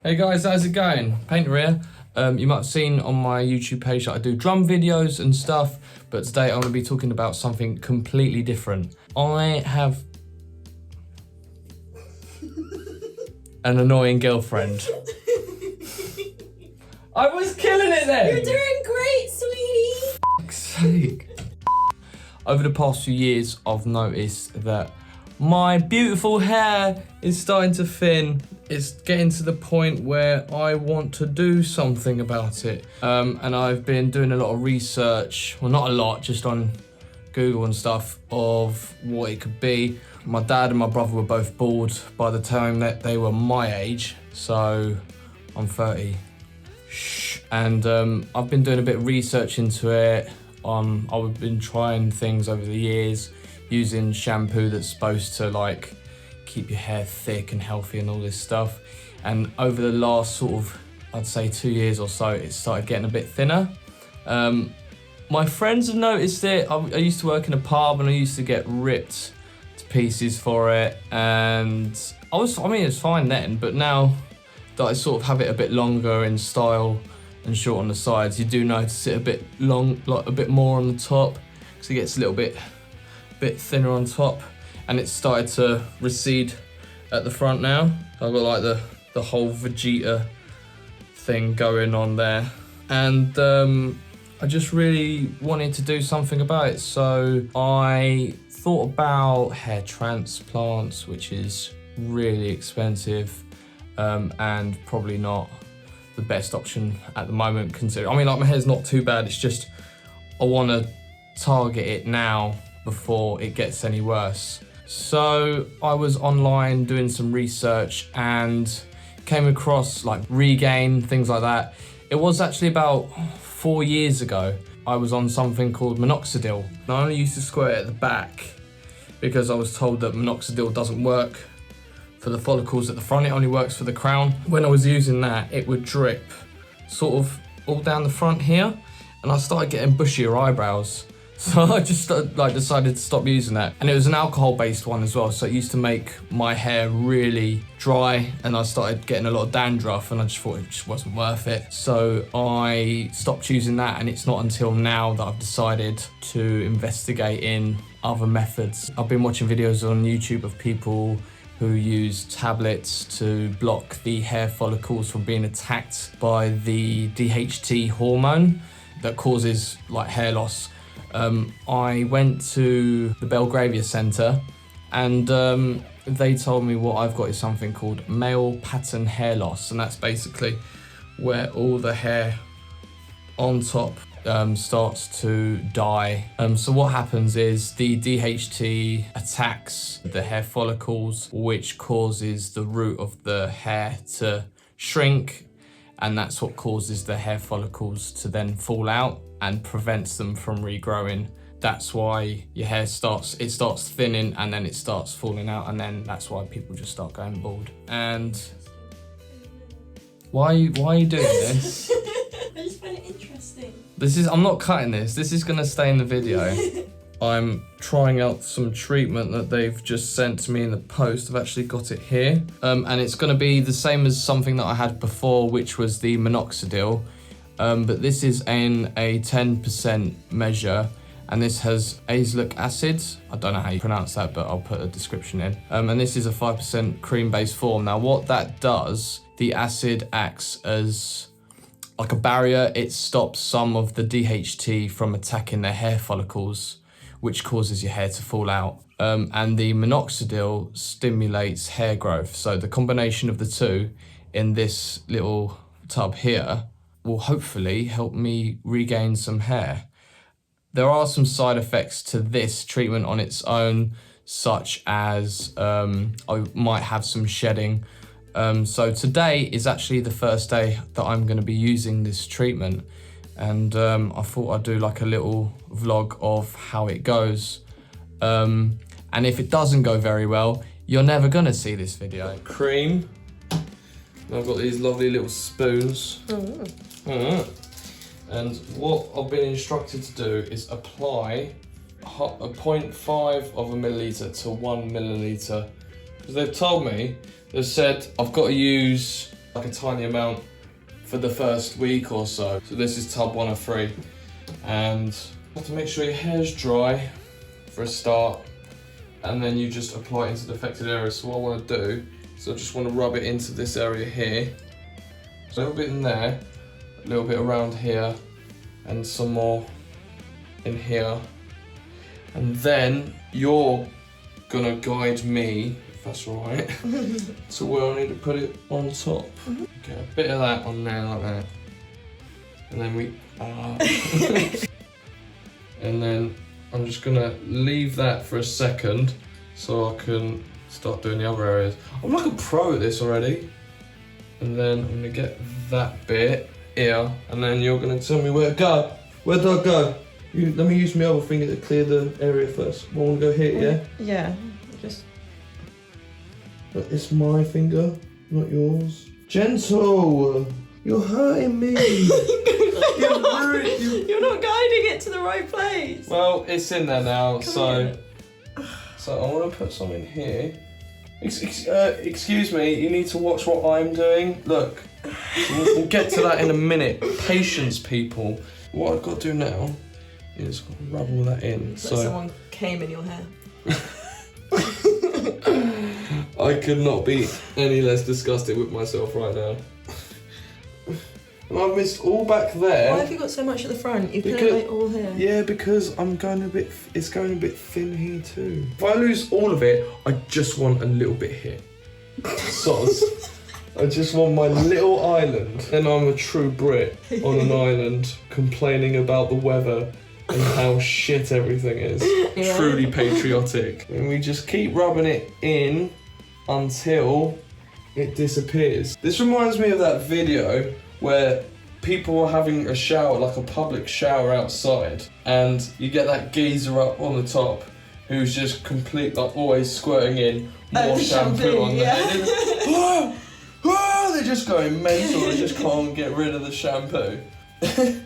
Hey guys, how's it going? Painter here. You might have seen on my YouTube page that I do drum videos and stuff, but today I'm going to be talking about something completely different. I have an annoying girlfriend. I was killing it then! You're doing great, sweetie! Fuck's sake. Over the past few years, I've noticed that my beautiful hair is starting to thin. It's getting to the point where I want to do something about it. And I've been doing a lot of research, well not a lot, just on Google and stuff, of what it could be. My dad and my brother were both bald by the time that they were my age, so I'm 30. And I've been doing a bit of research into it. I've been trying things over the years, using shampoo that's supposed to like keep your hair thick and healthy and all this stuff. And over the last sort of, I'd say 2 years or so, it started getting a bit thinner. My friends have noticed it. I used to work in a pub and I used to get ripped to pieces for it. And it was fine then, but now that I sort of have it a bit longer in style and short on the sides, you do notice it a bit long, like a bit more on the top, because it gets a little bit thinner on top, and it's started to recede at the front now. I've got like the whole Vegeta thing going on there, and I just really wanted to do something about it. So I thought about hair transplants, which is really expensive and probably not the best option at the moment, considering, I mean, like, my hair's not too bad, it's just I want to target it now before it gets any worse. So I was online doing some research and came across like Regain, things like that. It was actually about 4 years ago. I was on something called Minoxidil. I only used to squirt it at the back because I was told that Minoxidil doesn't work for the follicles at the front, it only works for the crown. When I was using that, it would drip sort of all down the front here, and I started getting bushier eyebrows. So I just decided to stop using that. And it was an alcohol-based one as well, so it used to make my hair really dry, and I started getting a lot of dandruff, and I just thought it just wasn't worth it. So I stopped using that, and it's not until now that I've decided to investigate in other methods. I've been watching videos on YouTube of people who use tablets to block the hair follicles from being attacked by the DHT hormone that causes like hair loss. I went to the Belgravia Centre, and they told me what I've got is something called Male Pattern Hair Loss, and that's basically where all the hair on top starts to die. So what happens is the DHT attacks the hair follicles, which causes the root of the hair to shrink, and that's what causes the hair follicles to then fall out and prevents them from regrowing. That's why your hair starts thinning, and then it starts falling out, and then that's why people just start going bald. And why are you doing this? I just find it interesting. I'm not cutting this. This is gonna stay in the video. I'm trying out some treatment that they've just sent to me in the post. I've actually got it here. And it's gonna be the same as something that I had before, which was the Minoxidil. But this is in a 10% measure, and this has azelaic acid. I don't know how you pronounce that, but I'll put a description in. And this is a 5% cream-based form. Now what that does, the acid acts as like a barrier. It stops some of the DHT from attacking the hair follicles, which causes your hair to fall out. And the Minoxidil stimulates hair growth. So the combination of the two in this little tub here will hopefully help me regain some hair. There are some side effects to this treatment on its own, such as I might have some shedding. So today is actually the first day that I'm going to be using this treatment, and I thought I'd do like a little vlog of how it goes. And if it doesn't go very well, you're never going to see this video. Cream. I've got these lovely little spoons. And what I've been instructed to do is apply a 0.5 of a milliliter to 1 milliliter. Because they've told me, they've said I've got to use like a tiny amount for the first week or so. So this is tub 1 of 3. And you have to make sure your hair's dry for a start, and then you just apply it into the affected area. So what I want to do is I just want to rub it into this area here. So a little bit in there, a little bit around here, and some more in here. And then you're gonna guide me, if that's all right, to where I need to put it on top. Get a bit of that on there like that. And then we, and then I'm just gonna leave that for a second so I can start doing the other areas. I'm like a pro at this already. And then I'm gonna get that bit here, and then you're gonna tell me where to go. Where do I go? Let me use my other finger to clear the area first. I want to go here, yeah? Yeah, just... But it's my finger, not yours. Gentle! You're hurting me! You're not guiding it to the right place. Well, it's in there now, Come so I want to put some in here. Excuse me, you need to watch what I'm doing. Look, we'll get to that in a minute. Patience, people. What I've got to do now is rub all that in. Like so someone came in your hair. I could not be any less disgusted with myself right now. And I've missed all back there. Why have you got so much at the front? You put it like all here. Yeah, because it's going a bit thin here too. If I lose all of it, I just want a little bit here. Soz. I just want my little island. Then I'm a true Brit on an island complaining about the weather and how shit everything is. Yeah. Truly patriotic. And we just keep rubbing it in until it disappears. This reminds me of that video where people were having a shower, like a public shower outside, and you get that geezer up on the top who's just complete, like always squirting in more shampoo on their head. They're just going mental, they just can't get rid of the shampoo. I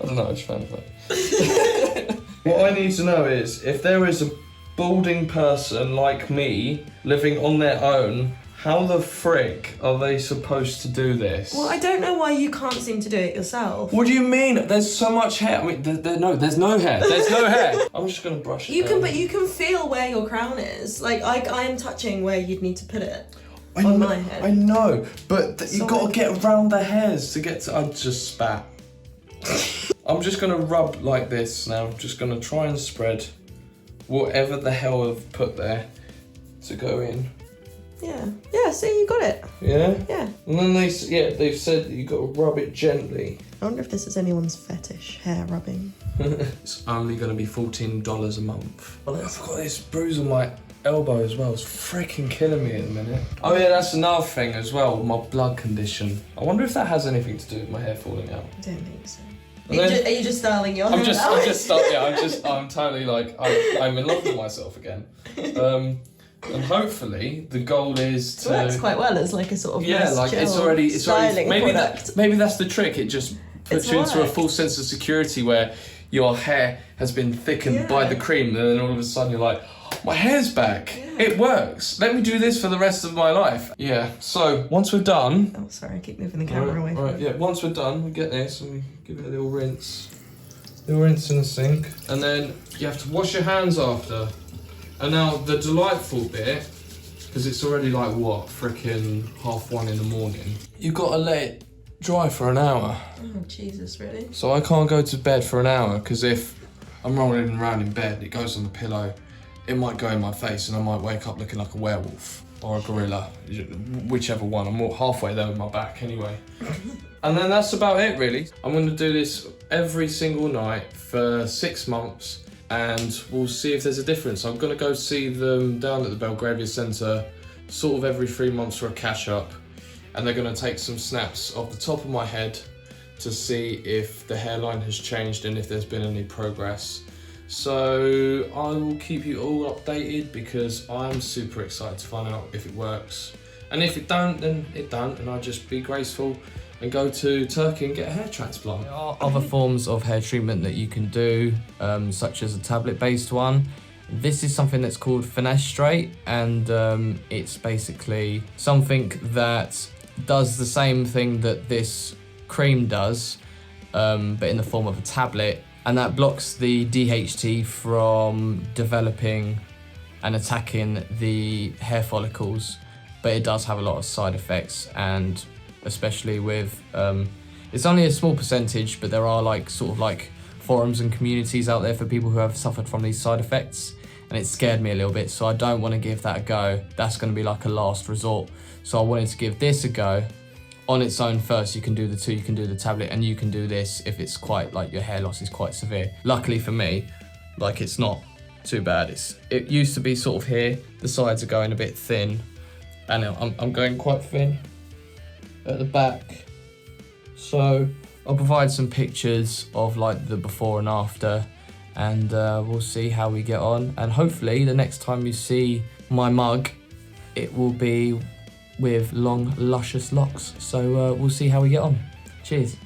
don't know, I just found that. What I need to know is, if there is a balding person like me living on their own, how the frick are they supposed to do this? Well, I don't know why you can't seem to do it yourself. What do you mean? There's so much hair. I mean, there's no hair. There's no hair. I'm just gonna brush it down. But you can feel where your crown is. Like I am touching where you'd need to put it. On my head. I know, but you gotta get around the hairs to get to. I just spat. I'm just gonna rub like this now. I'm just gonna try and spread whatever the hell I've put there to go in. Yeah, see, you got it. Yeah? Yeah. And then they've said that you got to rub it gently. I wonder if this is anyone's fetish, hair rubbing. It's only going to be $14 a month. I've got this bruise on my elbow as well. It's freaking killing me at the minute. Oh yeah, that's another thing as well, my blood condition. I wonder if that has anything to do with my hair falling out. I don't think so. Are you just styling your hair? I'm totally like, I'm in love with myself again. And hopefully the goal is to... It works quite well as like a sort of yeah, like it's already maybe product. Maybe that's the trick. It just puts you into a full sense of security where your hair has been thickened by the cream, and then all of a sudden you're like, my hair's back. Yeah. It works. Let me do this for the rest of my life. Yeah. So once we're done. Oh, sorry, I keep moving the camera away from it. Yeah. Once we're done, we get this and we give it a little rinse. Little rinse in the sink, and then you have to wash your hands after. And now the delightful bit, because it's already like what, frickin' 1:30 in the morning. You've got to let it dry for an hour. Oh Jesus, really? So I can't go to bed for an hour because if I'm rolling around in bed, it goes on the pillow, it might go in my face and I might wake up looking like a werewolf or a gorilla, whichever one. I'm halfway there with my back anyway. And then that's about it really. I'm going to do this every single night for 6 months. And we'll see if there's a difference. I'm going to go see them down at the Belgravia Centre sort of every 3 months for a catch-up, and they're going to take some snaps of the top of my head to see if the hairline has changed and if there's been any progress. So I will keep you all updated because I'm super excited to find out if it works. And if it don't, then it don't, and I'll just be graceful and go to Turkey and get a hair transplant. There are other forms of hair treatment that you can do, such as a tablet-based one. This is something that's called Finasteride, and it's basically something that does the same thing that this cream does, but in the form of a tablet, and that blocks the DHT from developing and attacking the hair follicles, but it does have a lot of side effects, and especially with, it's only a small percentage, but there are like sort of like forums and communities out there for people who have suffered from these side effects, and it scared me a little bit, so I don't want to give that a go. That's going to be like a last resort. So I wanted to give this a go on its own first. You can do the two, you can do the tablet, and you can do this if it's quite like your hair loss is quite severe. Luckily for me, like it's not too bad. It used to be sort of here, the sides are going a bit thin, and I'm going quite thin at the back. So I'll provide some pictures of like the before and after, and we'll see how we get on. And hopefully the next time you see my mug, it will be with long, luscious locks. So we'll see how we get on. Cheers.